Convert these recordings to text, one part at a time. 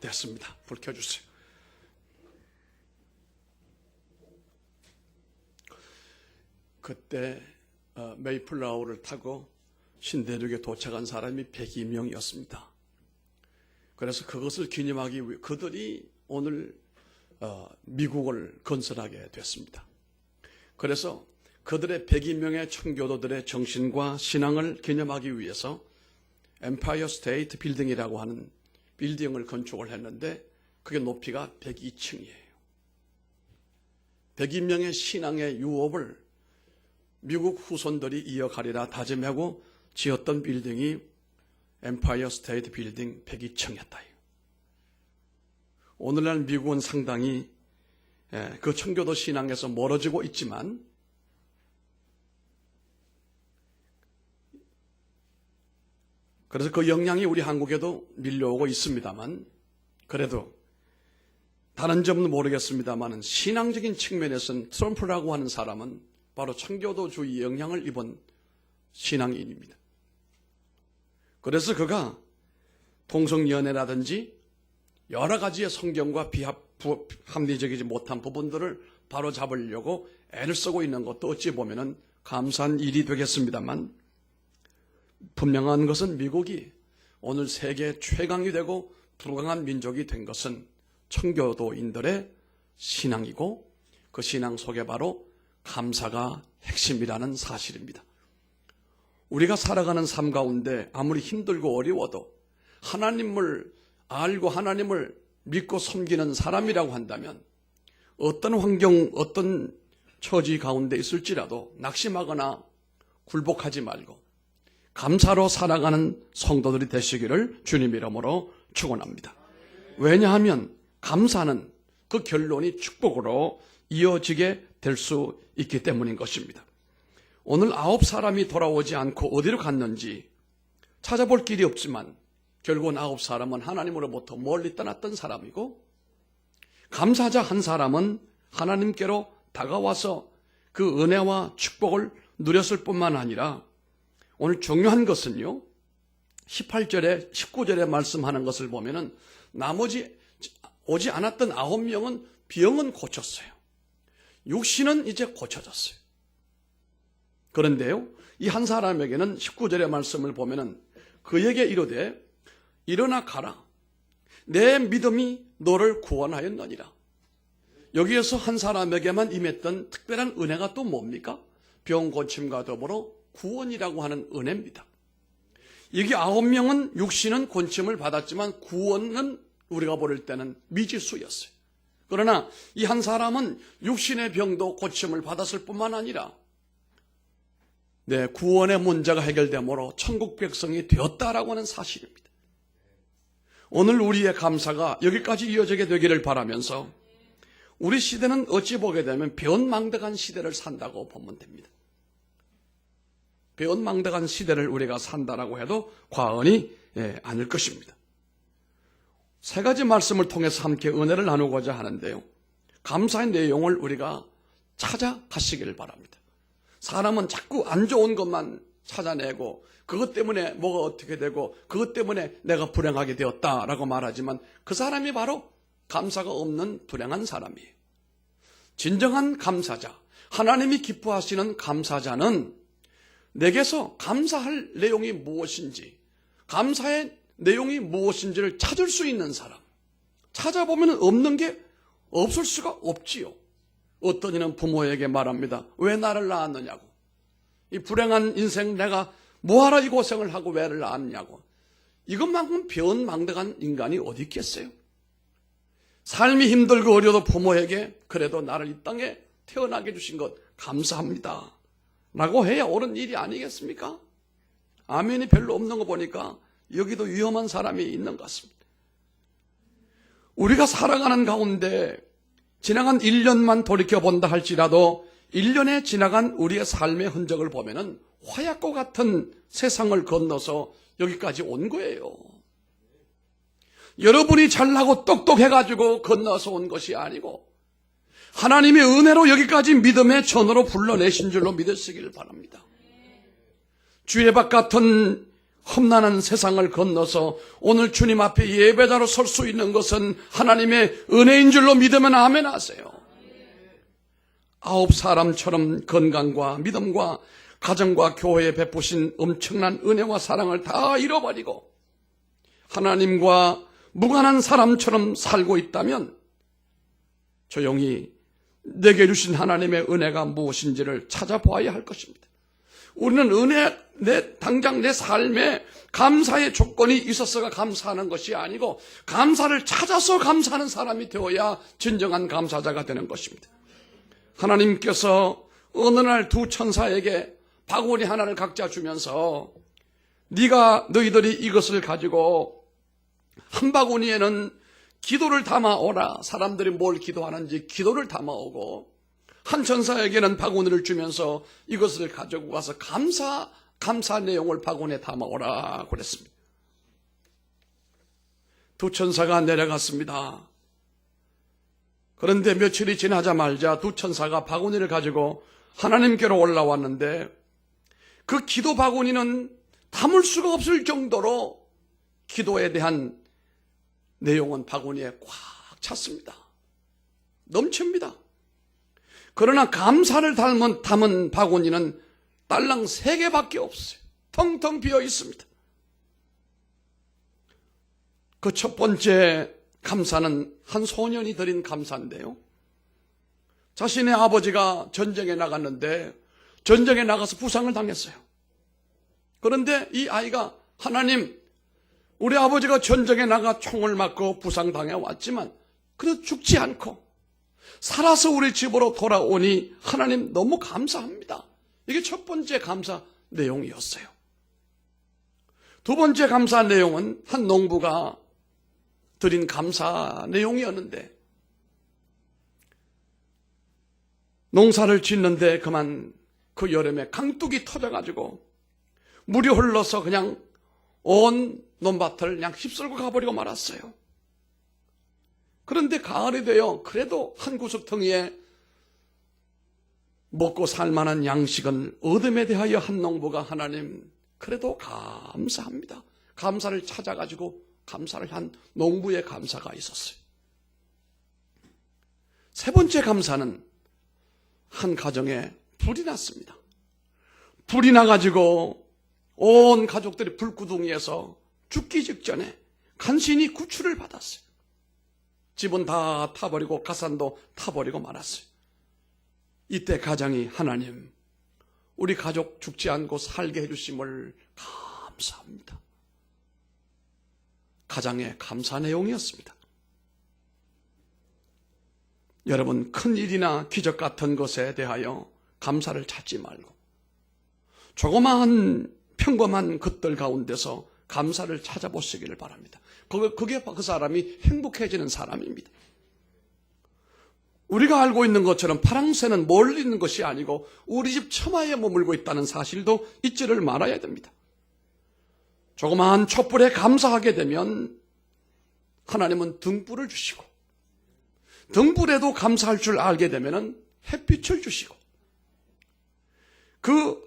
됐습니다. 불 켜주세요. 그때 메이플라워를 타고 신대륙에 도착한 사람이 102명이었습니다. 그래서 그것을 기념하기 위해 그들이 오늘 미국을 건설하게 됐습니다. 그래서 그들의 102명의 청교도들의 정신과 신앙을 기념하기 위해서 엠파이어 스테이트 빌딩이라고 하는 빌딩을 건축을 했는데 그게 높이가 102층이에요. 102명의 신앙의 유업을 미국 후손들이 이어가리라 다짐하고 지었던 빌딩이 엠파이어 스테이트 빌딩 102층이었다. 오늘날 미국은 상당히 그 청교도 신앙에서 멀어지고 있지만 그래서 그 영향이 우리 한국에도 밀려오고 있습니다만 그래도 다른 점은 모르겠습니다만 신앙적인 측면에서는 트럼프라고 하는 사람은 바로 청교도주의 영향을 입은 신앙인입니다. 그래서 그가 동성연애라든지 여러 가지의 성경과 합리적이지 못한 부분들을 바로잡으려고 애를 쓰고 있는 것도 어찌 보면 감사한 일이 되겠습니다만 분명한 것은 미국이 오늘 세계 최강이 되고 불강한 민족이 된 것은 청교도인들의 신앙이고 그 신앙 속에 바로 감사가 핵심이라는 사실입니다. 우리가 살아가는 삶 가운데 아무리 힘들고 어려워도 하나님을 알고 하나님을 믿고 섬기는 사람이라고 한다면 어떤 환경, 어떤 처지 가운데 있을지라도 낙심하거나 굴복하지 말고 감사로 살아가는 성도들이 되시기를 주님 이름으로 축원합니다. 왜냐하면 감사는 그 결론이 축복으로 이어지게 될 수 있기 때문인 것입니다. 오늘 9사람이 돌아오지 않고 어디로 갔는지 찾아볼 길이 없지만 결국은 9사람은 하나님으로부터 멀리 떠났던 사람이고 감사자 한 사람은 하나님께로 다가와서 그 은혜와 축복을 누렸을 뿐만 아니라 오늘 중요한 것은요 18절에 19절에 말씀하는 것을 보면은 나머지 오지 않았던 9명은 병은 고쳤어요. 육신은 이제 고쳐졌어요. 그런데요 이 한 사람에게는 19절의 말씀을 보면은 그에게 이르되 일어나 가라 내 믿음이 너를 구원하였느니라. 여기에서 한 사람에게만 임했던 특별한 은혜가 또 뭡니까? 병 고침과 더불어 구원이라고 하는 은혜입니다. 여기 9명은 육신은 고침을 받았지만 구원은 우리가 볼 때는 미지수였어요. 그러나 이 한 사람은 육신의 병도 고침을 받았을 뿐만 아니라 구원의 문제가 해결되므로 천국 백성이 되었다라고 하는 사실입니다. 오늘 우리의 감사가 여기까지 이어지게 되기를 바라면서 우리 시대는 어찌 보게 되면 배은망덕한 시대를 산다고 보면 됩니다. 배은망덕한 시대를 우리가 산다라고 해도 과언이 아닐 것입니다. 세 가지 말씀을 통해서 함께 은혜를 나누고자 하는데요. 감사의 내용을 우리가 찾아가시기를 바랍니다. 사람은 자꾸 안 좋은 것만 찾아내고 그것 때문에 뭐가 어떻게 되고 그것 때문에 내가 불행하게 되었다라고 말하지만 그 사람이 바로 감사가 없는 불행한 사람이에요. 진정한 감사자, 하나님이 기뻐하시는 감사자는 내게서 감사할 내용이 무엇인지, 감사의 내용이 무엇인지를 찾을 수 있는 사람. 찾아보면 없는 게 없을 수가 없지요. 어떤 이는 부모에게 말합니다. 왜 나를 낳았느냐고. 이 불행한 인생 내가 뭐하러 이 고생을 하고 왜를 낳았냐고. 이것만큼 배은망덕한 인간이 어디 있겠어요? 삶이 힘들고 어려도 부모에게 그래도 나를 이 땅에 태어나게 해주신 것 감사합니다 라고 해야 옳은 일이 아니겠습니까? 아멘이 별로 없는 거 보니까 여기도 위험한 사람이 있는 것 같습니다. 우리가 살아가는 가운데 지나간 1년만 돌이켜본다 할지라도 1년에 지나간 우리의 삶의 흔적을 보면은 화약고 같은 세상을 건너서 여기까지 온 거예요. 여러분이 잘나고 똑똑해가지고 건너서 온 것이 아니고 하나님의 은혜로 여기까지 믿음의 전으로 불러내신 줄로 믿으시길 바랍니다. 주의 박 같은 험난한 세상을 건너서 오늘 주님 앞에 예배자로 설 수 있는 것은 하나님의 은혜인 줄로 믿으면 아멘 하세요. 9사람처럼 건강과 믿음과 가정과 교회에 베푸신 엄청난 은혜와 사랑을 다 잃어버리고 하나님과 무관한 사람처럼 살고 있다면 조용히 내게 주신 하나님의 은혜가 무엇인지를 찾아보아야 할 것입니다. 우리는 당장 내 삶에 감사의 조건이 있어서가 감사하는 것이 아니고 감사를 찾아서 감사하는 사람이 되어야 진정한 감사자가 되는 것입니다. 하나님께서 어느 날 두 천사에게 바구니 하나를 각자 주면서 너희들이 이것을 가지고 한 바구니에는 기도를 담아오라. 사람들이 뭘 기도하는지 기도를 담아오고 한 천사에게는 바구니를 주면서 이것을 가지고 가서 감사 내용을 바구니에 담아오라 그랬습니다. 두 천사가 내려갔습니다. 그런데 며칠이 지나자마자 두 천사가 바구니를 가지고 하나님께로 올라왔는데 그 기도 바구니는 담을 수가 없을 정도로 기도에 대한 내용은 바구니에 꽉 찼습니다. 넘칩니다. 그러나 감사를 담은 바구니는 딸랑 3개밖에 없어요. 텅텅 비어 있습니다. 그 첫 번째 감사는 한 소년이 드린 감사인데요. 자신의 아버지가 전쟁에 나갔는데 전쟁에 나가서 부상을 당했어요. 그런데 이 아이가 하나님, 우리 아버지가 전쟁에 나가 총을 맞고 부상당해 왔지만 그래도 죽지 않고 살아서 우리 집으로 돌아오니 하나님 너무 감사합니다. 이게 첫 번째 감사 내용이었어요. 두 번째 감사 내용은 한 농부가 드린 감사 내용이었는데 농사를 짓는데 그만 그 여름에 강둑이 터져가지고 물이 흘러서 그냥 온 논밭을 그냥 휩쓸고 가버리고 말았어요. 그런데 가을이 되어 그래도 한 구석텅이에 먹고 살만한 양식은 얻음에 대하여 한 농부가 하나님 그래도 감사합니다. 감사를 찾아가지고 감사를 한 농부의 감사가 있었어요. 세 번째 감사는 한 가정에 불이 났습니다. 불이 나가지고 온 가족들이 불구덩이에서 죽기 직전에 간신히 구출을 받았어요. 집은 다 타버리고 가산도 타버리고 말았어요. 이때 가장이 하나님, 우리 가족 죽지 않고 살게 해주심을 감사합니다. 가장의 감사 내용이었습니다. 여러분, 큰 일이나 기적 같은 것에 대하여 감사를 찾지 말고 조그마한 평범한 것들 가운데서 감사를 찾아보시기를 바랍니다. 그게 그 사람이 행복해지는 사람입니다. 우리가 알고 있는 것처럼 파랑새는 멀리 있는 것이 아니고 우리 집 처마에 머물고 있다는 사실도 잊지를 말아야 됩니다. 조그마한 촛불에 감사하게 되면 하나님은 등불을 주시고 등불에도 감사할 줄 알게 되면 햇빛을 주시고 그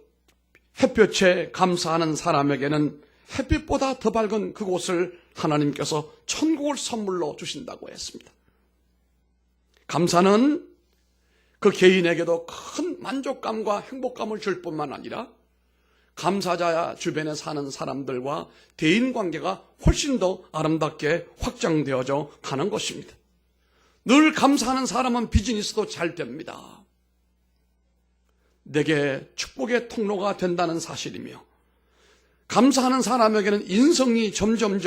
햇볕에 감사하는 사람에게는 햇빛보다 더 밝은 그곳을 하나님께서 천국을 선물로 주신다고 했습니다. 감사는 그 개인에게도 큰 만족감과 행복감을 줄 뿐만 아니라 감사자 주변에 사는 사람들과 대인관계가 훨씬 더 아름답게 확장되어져 가는 것입니다. 늘 감사하는 사람은 비즈니스도 잘 됩니다. 내게 축복의 통로가 된다는 사실이며 감사하는 사람에게는 인성이 점점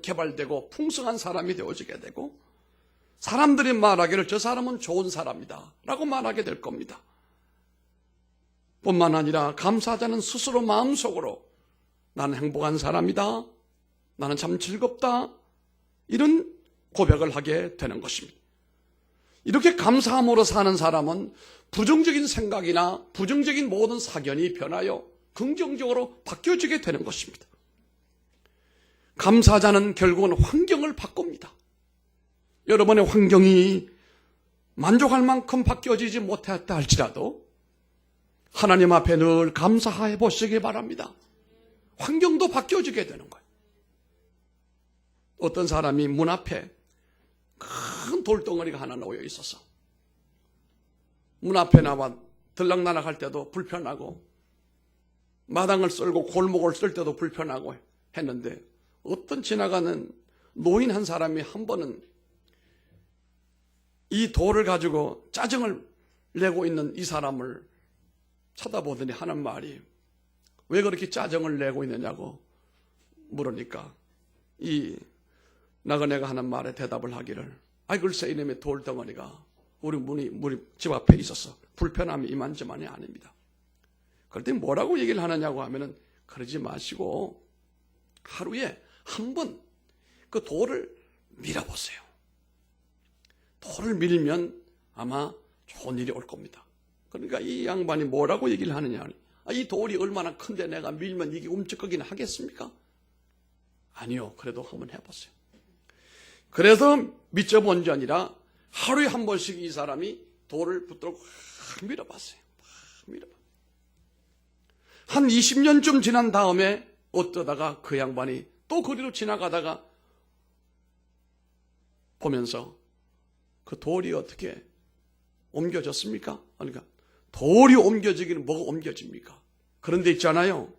개발되고 풍성한 사람이 되어지게 되고 사람들이 말하기를 저 사람은 좋은 사람이다 라고 말하게 될 겁니다. 뿐만 아니라 감사자는 스스로 마음속으로 나는 행복한 사람이다, 나는 참 즐겁다, 이런 고백을 하게 되는 것입니다. 이렇게 감사함으로 사는 사람은 부정적인 생각이나 부정적인 모든 사견이 변하여 긍정적으로 바뀌어지게 되는 것입니다. 감사자는 결국은 환경을 바꿉니다. 여러분의 환경이 만족할 만큼 바뀌어지지 못했다 할지라도 하나님 앞에 늘 감사해 보시기 바랍니다. 환경도 바뀌어지게 되는 거예요. 어떤 사람이 문 앞에 큰 돌덩어리가 하나 놓여 있어서 문 앞에 나와 들락날락할 때도 불편하고 마당을 쓸고 골목을 쓸 때도 불편하고 했는데 어떤 지나가는 노인 한 사람이 한 번은 이 돌을 가지고 짜증을 내고 있는 이 사람을 쳐다보더니 하는 말이 왜 그렇게 짜증을 내고 있느냐고 물으니까 이 나그네가 하는 말에 대답을 하기를 글쎄 이놈의 돌덩어리가 우리 집 앞에 있어서 불편함이 이만저만이 아닙니다. 그랬더니 뭐라고 얘기를 하느냐고 하면은 그러지 마시고 하루에 한 번 그 돌을 밀어보세요. 돌을 밀면 아마 좋은 일이 올 겁니다. 그러니까 이 양반이 뭐라고 얘기를 하느냐, 이 돌이 얼마나 큰데 내가 밀면 이게 움직이긴 하겠습니까? 아니요, 그래도 한번 해보세요. 그래서 미쳐본 게 아니라 하루에 한 번씩 이 사람이 돌을 붙들고 밀어봤어요. 한 20년쯤 지난 다음에 어쩌다가 그 양반이 또 거리로 지나가다가 보면서 그 돌이 어떻게 옮겨졌습니까? 그러니까 돌이 옮겨지기는 뭐가 옮겨집니까? 그런데 있잖아요.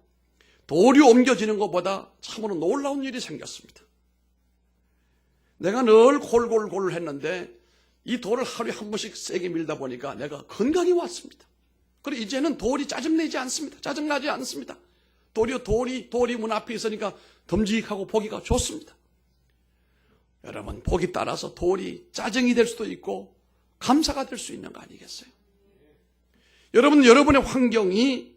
돌이 옮겨지는 것보다 참으로 놀라운 일이 생겼습니다. 내가 늘 골골골 했는데 이 돌을 하루에 한 번씩 세게 밀다 보니까 내가 건강이 왔습니다. 그리고 이제는 돌이 짜증나지 않습니다. 돌이 문 앞에 있으니까 듬직하고 보기가 좋습니다. 여러분, 보기 따라서 돌이 짜증이 될 수도 있고 감사가 될 수 있는 거 아니겠어요? 여러분의 환경이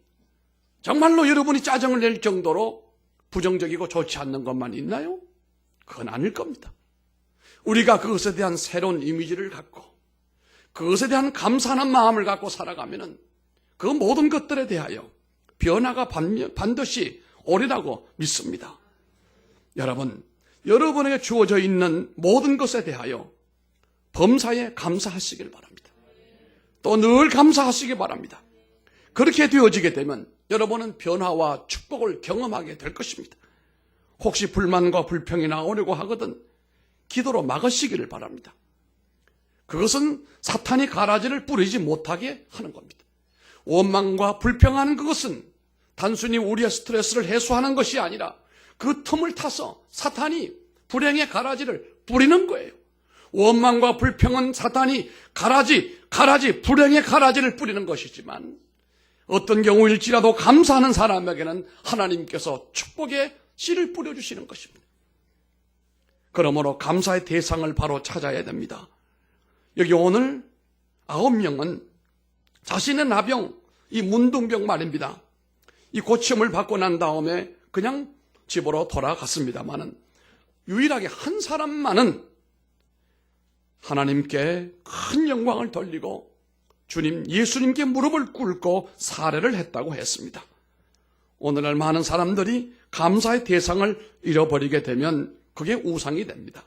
정말로 여러분이 짜증을 낼 정도로 부정적이고 좋지 않는 것만 있나요? 그건 아닐 겁니다. 우리가 그것에 대한 새로운 이미지를 갖고 그것에 대한 감사하는 마음을 갖고 살아가면은 그 모든 것들에 대하여 변화가 반드시 오리라고 믿습니다. 여러분에게 주어져 있는 모든 것에 대하여 범사에 감사하시길 바랍니다. 또 늘 감사하시기 바랍니다. 그렇게 되어지게 되면 여러분은 변화와 축복을 경험하게 될 것입니다. 혹시 불만과 불평이 나오려고 하거든 기도로 막으시기를 바랍니다. 그것은 사탄이 가라지를 뿌리지 못하게 하는 겁니다. 원망과 불평하는 그것은 단순히 우리의 스트레스를 해소하는 것이 아니라 그 틈을 타서 사탄이 불행의 가라지를 뿌리는 거예요. 원망과 불평은 사탄이 가라지, 불행의 가라지를 뿌리는 것이지만 어떤 경우일지라도 감사하는 사람에게는 하나님께서 축복의 씨를 뿌려주시는 것입니다. 그러므로 감사의 대상을 바로 찾아야 됩니다. 여기 오늘 9명은 자신의 나병, 이 문둥병 말입니다. 이 고침을 받고 난 다음에 그냥 집으로 돌아갔습니다만은 유일하게 한 사람만은 하나님께 큰 영광을 돌리고 예수님께 무릎을 꿇고 사례를 했다고 했습니다. 오늘날 많은 사람들이 감사의 대상을 잃어버리게 되면 그게 우상이 됩니다.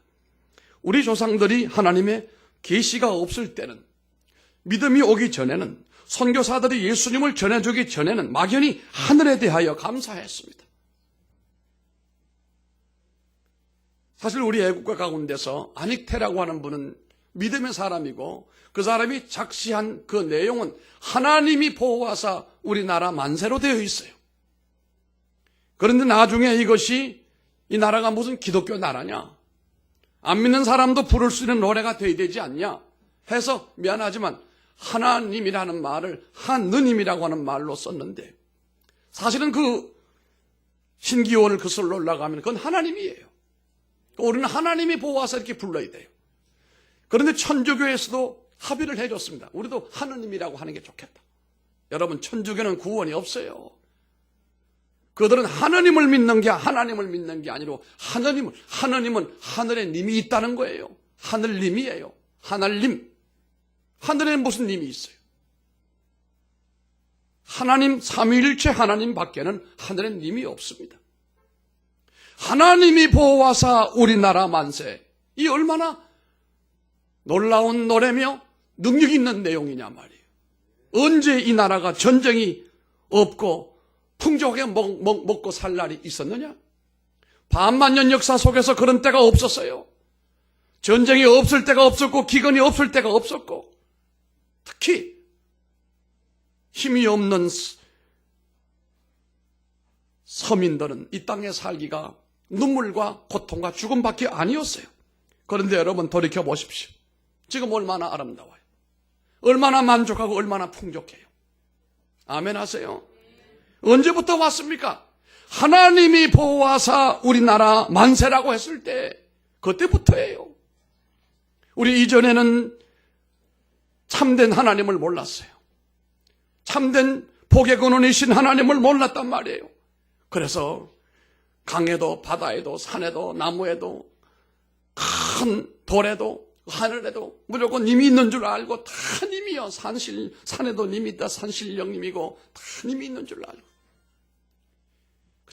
우리 조상들이 하나님의 계시가 없을 때는, 믿음이 오기 전에는, 선교사들이 예수님을 전해주기 전에는 막연히 하늘에 대하여 감사했습니다. 사실 우리 애국가 가운데서 아닉테라고 하는 분은 믿음의 사람이고 그 사람이 작시한 그 내용은 하나님이 보호하사 우리나라 만세로 되어 있어요. 그런데 나중에 이것이 이 나라가 무슨 기독교 나라냐, 안 믿는 사람도 부를 수 있는 노래가 되어야 되지 않냐 해서 미안하지만 하나님이라는 말을 하느님이라고 하는 말로 썼는데 사실은 그 신기원을 그슬로 올라가면 그건 하나님이에요. 우리는 하나님이 보호하사 이렇게 불러야 돼요. 그런데 천주교에서도 합의를 해줬습니다. 우리도 하느님이라고 하는 게 좋겠다. 여러분, 천주교는 구원이 없어요. 그들은 하느님을 믿는 게 하나님을 믿는 게 아니고 하느님은 하늘에 님이 있다는 거예요. 하늘님이에요. 하늘님. 하늘에는 무슨 님이 있어요? 하나님, 삼위일체 하나님 밖에는 하늘에 님이 없습니다. 하나님이 보호하사 우리나라 만세. 이 얼마나 놀라운 노래며 능력 있는 내용이냐 말이에요. 언제 이 나라가 전쟁이 없고 풍족하게 먹고 살 날이 있었느냐? 반만년 역사 속에서 그런 때가 없었어요. 전쟁이 없을 때가 없었고 기근이 없을 때가 없었고, 특히 힘이 없는 서민들은 이 땅에 살기가 눈물과 고통과 죽음밖에 아니었어요. 그런데 여러분 돌이켜 보십시오. 지금 얼마나 아름다워요. 얼마나 만족하고 얼마나 풍족해요. 아멘 하세요. 언제부터 왔습니까? 하나님이 보호하사 우리나라 만세라고 했을 때 그때부터예요. 우리 이전에는 참된 하나님을 몰랐어요. 참된 복의 근원이신 하나님을 몰랐단 말이에요. 그래서 강에도 바다에도 산에도 나무에도 큰 돌에도 하늘에도 무조건 님이 있는 줄 알고 다 님이요. 산에도 님이 있다. 산신령님이고 다 님이 있는 줄 알고.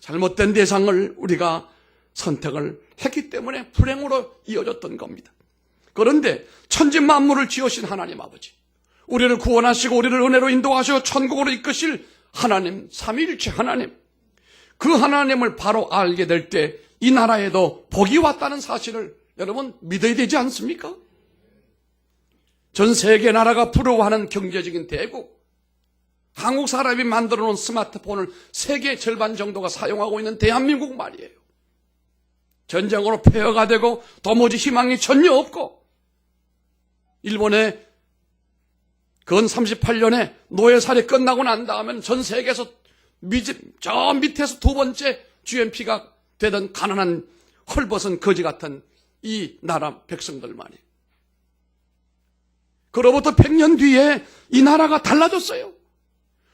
잘못된 대상을 우리가 선택을 했기 때문에 불행으로 이어졌던 겁니다. 그런데 천지 만물을 지으신 하나님 아버지, 우리를 구원하시고 우리를 은혜로 인도하시고 천국으로 이끄실 하나님, 삼위일체 하나님, 그 하나님을 바로 알게 될 때 이 나라에도 복이 왔다는 사실을 여러분 믿어야 되지 않습니까? 전 세계 나라가 부러워하는 경제적인 대국, 한국 사람이 만들어 놓은 스마트폰을 세계 절반 정도가 사용하고 있는 대한민국 말이에요. 전쟁으로 폐허가 되고 도무지 희망이 전혀 없고, 일본의 근 38년에 노예살이 끝나고 난 다음엔 전 세계에서 저 밑에서 두 번째 GNP가 되던 가난한 헐벗은 거지 같은 이 나라 백성들만이. 그로부터 100년 뒤에 이 나라가 달라졌어요.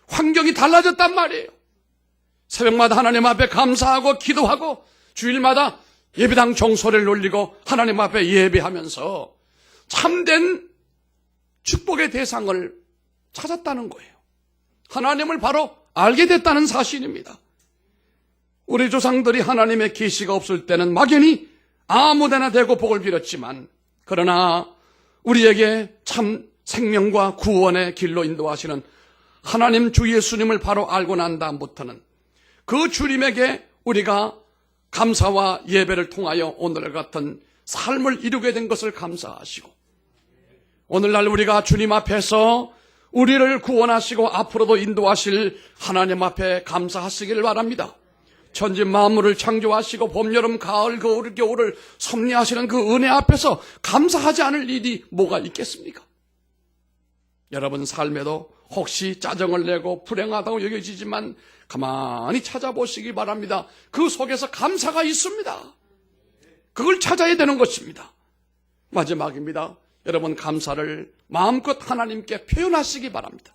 환경이 달라졌단 말이에요. 새벽마다 하나님 앞에 감사하고 기도하고 주일마다 예배당 종소리를 올리고 하나님 앞에 예배하면서 참된 축복의 대상을 찾았다는 거예요. 하나님을 바로 알게 됐다는 사실입니다. 우리 조상들이 하나님의 계시가 없을 때는 막연히 아무데나 대고 복을 빌었지만, 그러나 우리에게 참 생명과 구원의 길로 인도하시는 하나님 주 예수님을 바로 알고 난 다음부터는 그 주님에게 우리가 감사와 예배를 통하여 오늘 같은 삶을 이루게 된 것을 감사하시고, 오늘날 우리가 주님 앞에서 우리를 구원하시고 앞으로도 인도하실 하나님 앞에 감사하시기를 바랍니다. 천지 만물을 창조하시고 봄, 여름, 가을, 겨울을 섭리하시는 그 은혜 앞에서 감사하지 않을 일이 뭐가 있겠습니까? 여러분 삶에도 혹시 짜증을 내고 불행하다고 여겨지지만 가만히 찾아보시기 바랍니다. 그 속에서 감사가 있습니다. 그걸 찾아야 되는 것입니다. 마지막입니다. 여러분 감사를 마음껏 하나님께 표현하시기 바랍니다.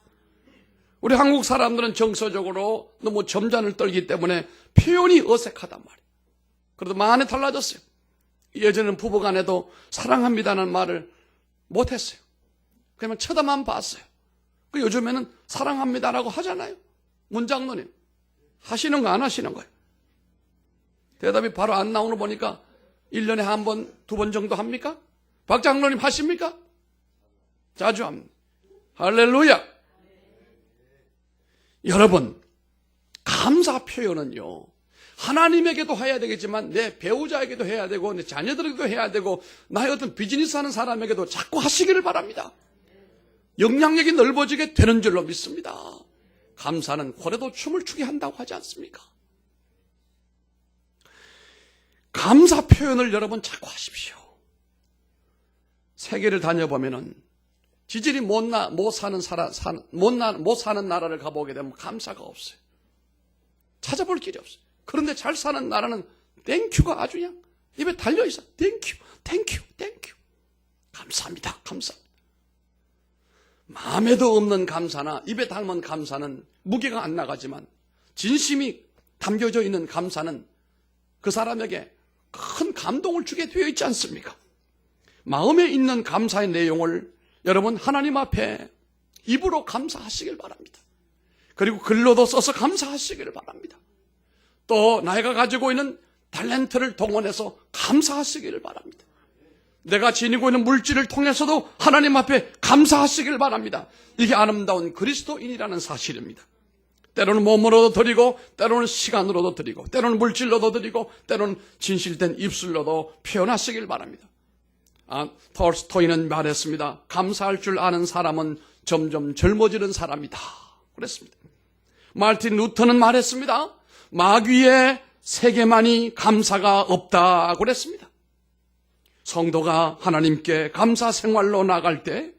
우리 한국 사람들은 정서적으로 너무 점잖을 떨기 때문에 표현이 어색하단 말이에요. 그래도 많이 달라졌어요. 예전에는 부부간에도 사랑합니다는 말을 못했어요. 그냥 쳐다만 봤어요. 요즘에는 사랑합니다라고 하잖아요. 문장로님 하시는 거 안 하시는 거예요? 대답이 바로 안 나오는 거 보니까 1년에 한 번, 2번 정도 합니까? 박 장로님 하십니까? 자주 합니다. 할렐루야. 여러분, 감사 표현은요, 하나님에게도 해야 되겠지만 내 배우자에게도 해야 되고 내 자녀들에게도 해야 되고 나의 어떤 비즈니스 하는 사람에게도 자꾸 하시기를 바랍니다. 영향력이 넓어지게 되는 줄로 믿습니다. 감사는 고래도 춤을 추게 한다고 하지 않습니까? 감사 표현을 여러분 자꾸 하십시오. 세계를 다녀보면은 지질이 못 사는 나라를 가보게 되면 감사가 없어요. 찾아볼 길이 없어요. 그런데 잘 사는 나라는 땡큐가 아주 그냥 입에 달려있어. 땡큐, 땡큐, 땡큐. 감사합니다, 감사합니다. 마음에도 없는 감사나 입에 담은 감사는 무게가 안 나가지만 진심이 담겨져 있는 감사는 그 사람에게 큰 감동을 주게 되어 있지 않습니까? 마음에 있는 감사의 내용을 여러분 하나님 앞에 입으로 감사하시길 바랍니다. 그리고 글로도 써서 감사하시기를 바랍니다. 또 내가 가지고 있는 탤런트를 동원해서 감사하시기를 바랍니다. 내가 지니고 있는 물질을 통해서도 하나님 앞에 감사하시길 바랍니다. 이게 아름다운 그리스도인이라는 사실입니다. 때로는 몸으로도 드리고, 때로는 시간으로도 드리고, 때로는 물질로도 드리고, 때로는 진실된 입술로도 표현하시길 바랍니다. 톨스토이는 말했습니다. 감사할 줄 아는 사람은 점점 젊어지는 사람이다. 그랬습니다. 마르틴 루터는 말했습니다. 마귀의 세계만이 감사가 없다. 그랬습니다. 성도가 하나님께 감사 생활로 나갈 때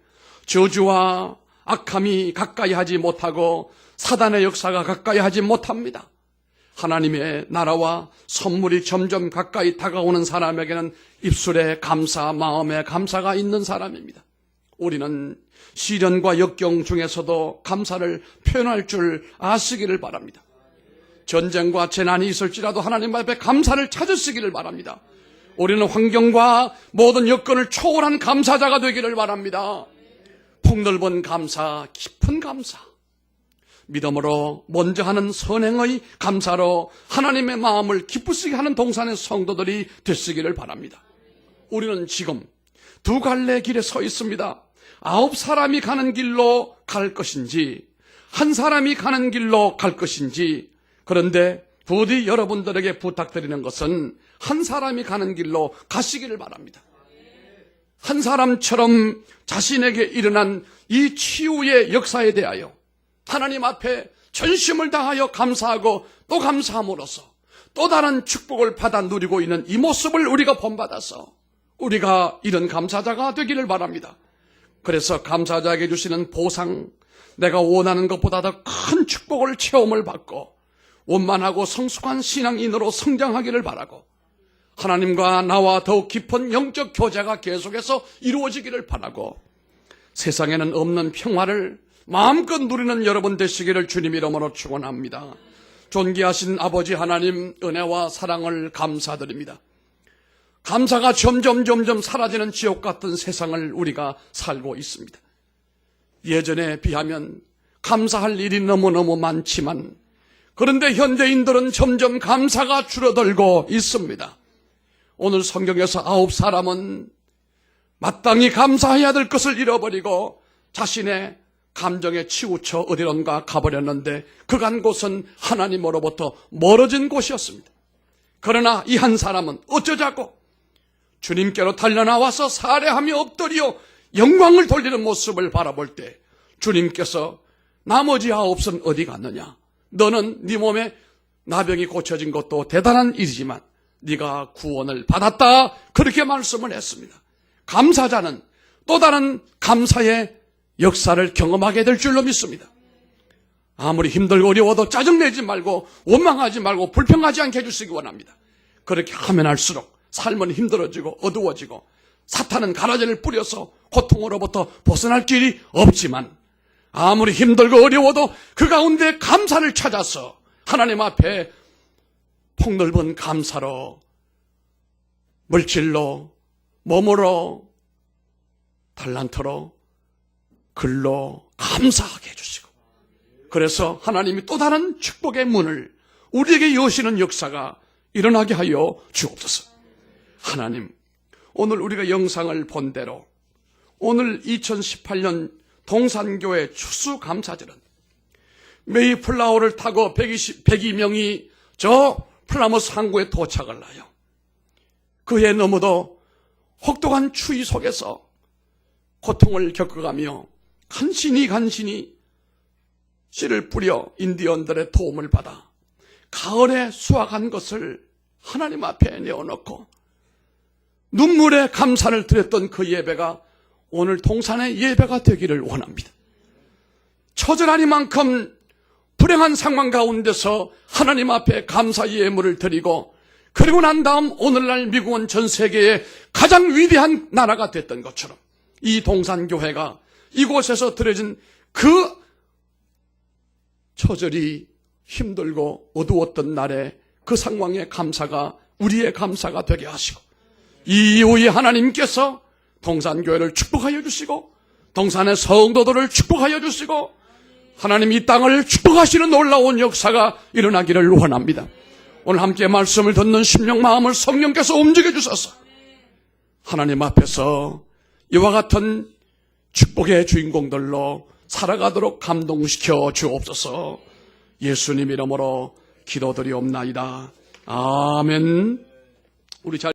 저주와 악함이 가까이 하지 못하고 사단의 역사가 가까이 하지 못합니다. 하나님의 나라와 선물이 점점 가까이 다가오는 사람에게는 입술에 감사, 마음에 감사가 있는 사람입니다. 우리는 시련과 역경 중에서도 감사를 표현할 줄 아시기를 바랍니다. 전쟁과 재난이 있을지라도 하나님 앞에 감사를 찾으시기를 바랍니다. 우리는 환경과 모든 여건을 초월한 감사자가 되기를 바랍니다. 폭넓은 감사, 깊은 감사, 믿음으로 먼저 하는 선행의 감사로 하나님의 마음을 기쁘시게 하는 동산의 성도들이 되시기를 바랍니다. 우리는 지금 두 갈래 길에 서 있습니다. 9사람이 가는 길로 갈 것인지 한 사람이 가는 길로 갈 것인지, 그런데 부디 여러분들에게 부탁드리는 것은 한 사람이 가는 길로 가시기를 바랍니다. 한 사람처럼 자신에게 일어난 이 치유의 역사에 대하여 하나님 앞에 전심을 다하여 감사하고 또 감사함으로써 또 다른 축복을 받아 누리고 있는 이 모습을 우리가 본받아서 우리가 이런 감사자가 되기를 바랍니다. 그래서 감사자에게 주시는 보상, 내가 원하는 것보다 더 큰 축복을 체험을 받고 원만하고 성숙한 신앙인으로 성장하기를 바라고, 하나님과 나와 더욱 깊은 영적 교제가 계속해서 이루어지기를 바라고, 세상에는 없는 평화를 마음껏 누리는 여러분 되시기를 주님 이름으로 축원합니다. 존귀하신 아버지 하나님, 은혜와 사랑을 감사드립니다. 감사가 점점 사라지는 지옥 같은 세상을 우리가 살고 있습니다. 예전에 비하면 감사할 일이 너무너무 많지만, 그런데 현대인들은 점점 감사가 줄어들고 있습니다. 오늘 성경에서 9사람은 마땅히 감사해야 될 것을 잃어버리고 자신의 감정에 치우쳐 어디론가 가버렸는데, 그 간 곳은 하나님으로부터 멀어진 곳이었습니다. 그러나 이 한 사람은 어쩌자고 주님께로 달려나와서 살해하며 엎드려 영광을 돌리는 모습을 바라볼 때 주님께서 나머지 9은 어디 갔느냐? 너는 네 몸에 나병이 고쳐진 것도 대단한 일이지만 네가 구원을 받았다. 그렇게 말씀을 했습니다. 감사자는 또 다른 감사의 역사를 경험하게 될 줄로 믿습니다. 아무리 힘들고 어려워도 짜증내지 말고 원망하지 말고 불평하지 않게 해주시기 원합니다. 그렇게 하면 할수록 삶은 힘들어지고 어두워지고 사탄은 가라지를 뿌려서 고통으로부터 벗어날 길이 없지만, 아무리 힘들고 어려워도 그 가운데 감사를 찾아서 하나님 앞에 폭넓은 감사로 물질로, 몸으로, 달란트로, 글로 감사하게 해주시고, 그래서 하나님이 또 다른 축복의 문을 우리에게 여시는 역사가 일어나게 하여 주옵소서. 하나님, 오늘 우리가 영상을 본 대로 오늘 2018년 동산교회 추수감사절은 메이플라워를 타고 102명이 저 플라머스 항구에 도착을 하여 그해 너무도 혹독한 추위 속에서 고통을 겪어가며 간신히 씨를 뿌려 인디언들의 도움을 받아 가을에 수확한 것을 하나님 앞에 내어놓고 눈물에 감사를 드렸던 그 예배가 오늘 동산의 예배가 되기를 원합니다. 처절하니만큼 불행한 상황 가운데서 하나님 앞에 감사 예물을 드리고, 그리고 난 다음 오늘날 미국은 전 세계의 가장 위대한 나라가 됐던 것처럼 이 동산교회가 이곳에서 드려진 그 처절히 힘들고 어두웠던 날에 그 상황의 감사가 우리의 감사가 되게 하시고, 이 이후에 하나님께서 동산교회를 축복하여 주시고 동산의 성도들을 축복하여 주시고 하나님 이 땅을 축복하시는 놀라운 역사가 일어나기를 원합니다. 오늘 함께 말씀을 듣는 심령 마음을 성령께서 움직여 주셔서 하나님 앞에서 이와 같은 축복의 주인공들로 살아가도록 감동시켜 주옵소서. 예수님 이름으로 기도드리옵나이다. 아멘. 우리 잘